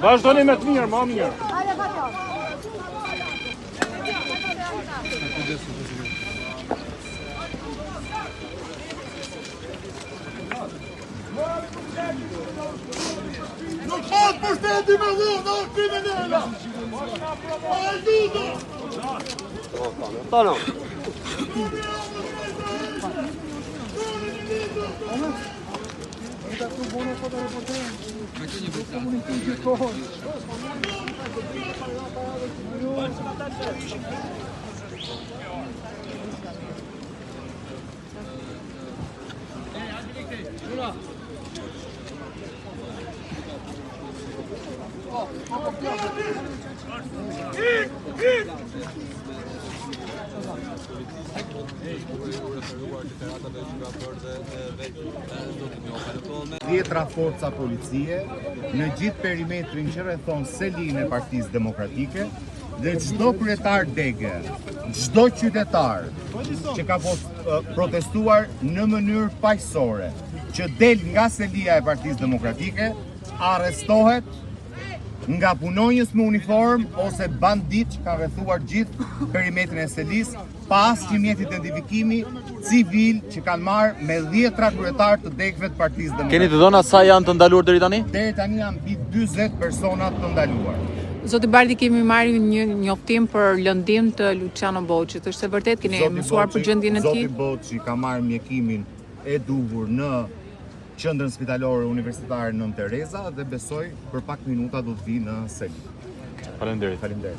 Vazhdoni me të mirë, më mirë. Nuk pas pushteti me dhënë, kriminella! Hajduta! Tono. Dhjetra forca policie në gjithë perimetrin që rrethon selin e Partisë Demokratike dhe çdo kryetar dege, çdo qytetar që ka protestuar në mënyrë paqësore, që del nga selia e Partisë Demokratike, arrestohet nga punonjës me uniform ose bandit që ka rrethuar gjithë perimetrin e selis pas që mjet identifikimi civil që kanë marrë me 10 kryetar të degëve të Partisë Demokratike. Keni të dhëna sa janë të ndaluar deri tani? Deri tani janë mbi 40 persona të ndaluar. Zoti Bardhi, kemi marrë një njoftim për lëndim të Luciano Boçit. Është e vërtet keni mësuar për gjendjen e tij? Zoti Boçi ka marrë mjekimin e duhur në qendrën spitalore universitare Nën Tereza dhe besoj për pak minuta do të vi në sel. Faleminderit. Faleminderit.